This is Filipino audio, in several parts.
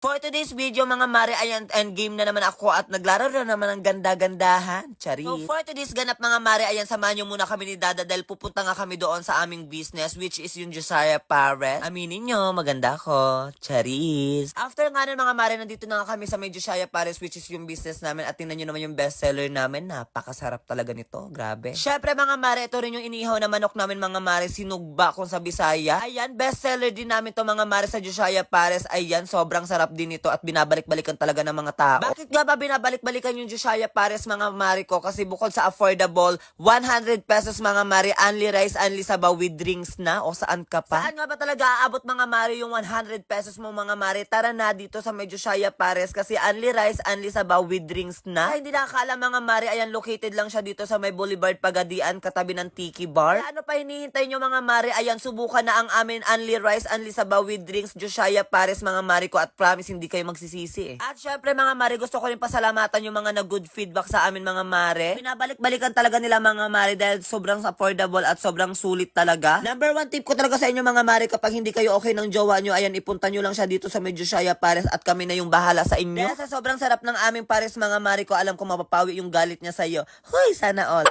For today's video mga mare, ayan, endgame na naman ako at naglaro na naman ng ganda-gandahan. Charis. So for today's ganap mga mare, ayan, samahan nyo muna kami ni Dada dahil pupunta nga kami doon sa aming business which is yung Josiah Pares. Aminin nyo, maganda ako. Charis. After nga nun mga mare, nandito na nga kami sa may Josiah Pares which is yung business namin at tingnan nyo naman yung bestseller namin. Napakasarap talaga nito. Grabe. Syempre mga mare, ito rin yung inihaw na manok namin mga mare, sinugba kung sa Bisaya. Ayan, bestseller din namin to mga mare sa Josiah Pares. Ayan, sobrang sarap din ito at binabalik-balikan talaga ng mga tao. Bakit nga ba binabalik-balikan yung Josiah Pares mga mare ko? Kasi bukod sa affordable, 100 pesos mga mare, only rice, only sabaw with drinks na o saan ka pa? Saan nga ba talaga aabot mga mare yung 100 pesos mo mga mare? Tara na dito sa may Josiah Pares kasi only rice, only sabaw with drinks na. Ay, hindi nakakaalam mga mare, ayan, located lang siya dito sa may Boulevard Pagadian katabi ng Tiki Bar. Kaya ano pa hinihintay nyo mga mare? Ayan, subukan na ang amin only rice, only sabaw with drinks Josiah Pares mga mare ko at promise hindi kayo magsisisi eh. At syempre mga mare, gusto ko rin pasalamatan yung mga nag-good feedback sa amin mga mare. Binabalik-balikan talaga nila mga mare dahil sobrang affordable at sobrang sulit talaga. Number 1 tip ko talaga sa inyo mga mare, kapag hindi kayo okay ng jowa nyo, ayan, ipunta nyo lang siya dito sa may Josiah Pares at kami na yung bahala sa inyo. Dahil sa sobrang sarap ng aming pares mga mare ko, alam ko mapapawi yung galit niya sa iyo. Hoy, sana all.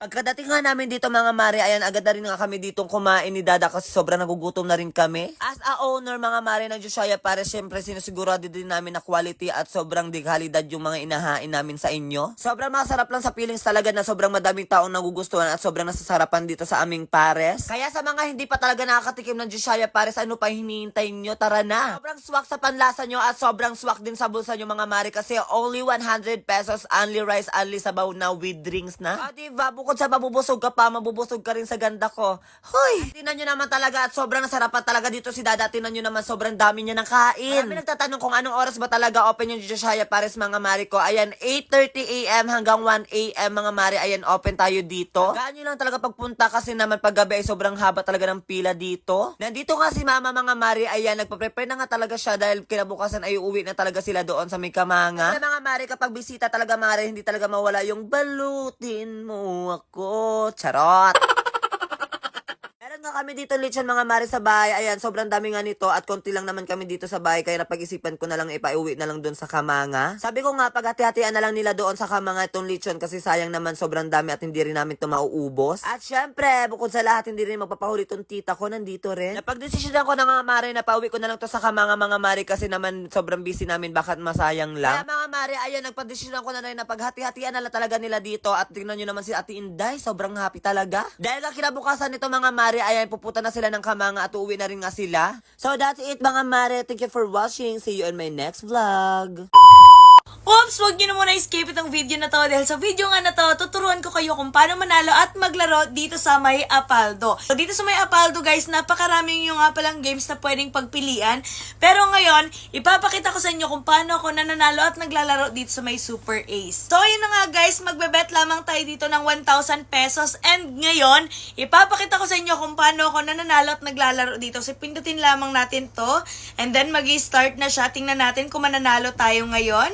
Pagkadating nga namin dito mga mare, ayan, agad na rin nga kami ditong kumain ni Dada kasi sobrang nagugutom na rin kami. As a owner mga mare ng Josiah Pares, syempre sinusigurado din namin na quality at sobrang dikalidad yung mga inahain namin sa inyo. Sobrang masarap lang sa feelings talaga na sobrang madaming taong nagugustuhan at sobrang nasasarapan dito sa aming pares. Kaya sa mga hindi pa talaga nakakatikim ng Josiah Pares, ano pa hinihintay nyo? Tara na! Sobrang swak sa panlasa nyo at sobrang swak din sa bulsa nyo mga mare kasi only 100 pesos, only rice, only sabaw na with drinks na. O diba, bukod sa mabubusog ka pa, mabubusog ka rin sa ganda ko. Hoy! Tinan nyo naman talaga at sobrang nasarapan talaga dito si Dada. Tinan nyo naman sobrang dami niya ng kain. Marami nagtatanong kung anong oras ba talaga open yung Josiah Pares mga mare ko. Ayan, 8:30 AM hanggang 1 AM mga mare. Ayan, open tayo dito. Gaan nyo lang talaga pagpunta kasi naman paggabi ay sobrang haba talaga ng pila dito. Nandito nga si mama mga mare. Ayan, nagpa-prepare na nga talaga siya dahil kinabukasan ay uuwi na talaga sila doon sa may Kamanga. Kaya mga mare, kapag bisita talaga mare, hindi talaga mawala yung balutin mo ako. Charot! Meron nga kami dito lechon mga mare sa bahay. Ayan, sobrang dami nga nito at konti lang naman kami dito sa bahay kaya napag-isipan ko na lang ipauwi na lang doon sa Kamanga. Sabi ko nga, paghati-hatian na lang nila doon sa Kamanga itong lechon kasi sayang naman sobrang dami at hindi rin namin ito mauubos. At syempre, bukod sa lahat, hindi rin magpapahuli itong tita ko, nandito rin. Napag-desisyonan ko na nga mare na pauwi ko na lang to sa Kamanga mga mare kasi naman sobrang busy namin, bakit masayang lang. Kaya mga mare, ayan, nagpag-desisyonan ko na rin na paghati-hatian na lang talaga nila dito at tingnan nyo naman si Ate Inday, sobrang happy talaga. Dahil nga kinabukasan nito mga mare, ayan, pupunta na sila ng Kamanga at uuwi na rin nga sila. So that's it mga mare. Thank you for watching. See you on my next vlog. Oops! Huwag nyo na muna skip itong video na to dahil sa video nga na to, tuturuan ko kayo kung paano manalo at maglaro dito sa may Apaldo. So dito sa may Apaldo guys, napakaraming yung nga palang games na pwedeng pagpilian. Pero ngayon, ipapakita ko sa inyo kung paano ako nananalo at naglalaro dito sa may Super Ace. So yun na nga guys, magbebet lamang tayo dito ng 1,000 pesos. And ngayon, ipapakita ko sa inyo kung paano ako nananalo at naglalaro dito. So pindutin lamang natin to. And then mag-i-start na siya. Tingnan natin kung mananalo tayo ngayon.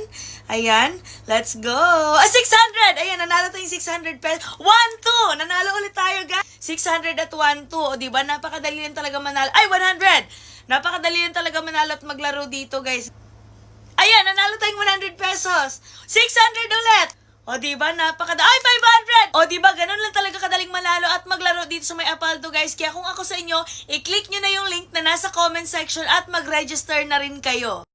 Ayan, let's go. 600! Ayan, nanalo tayong 600 pesos. 1-2! Nanalo ulit tayo, guys. 600 at 1-2. O, diba? Napakadali lang talaga manalo. Ay, 100! Napakadali lang talaga manalo at maglaro dito, guys. Ayan, nanalo tayong 100 pesos. 600 ulit! O, diba? Ay, 500! O, diba? Ganun lang talaga kadaling manalo at maglaro dito sa may Apaldo, guys. Kaya kung ako sa inyo, i-click nyo na yung link na nasa comment section at mag-register na rin kayo.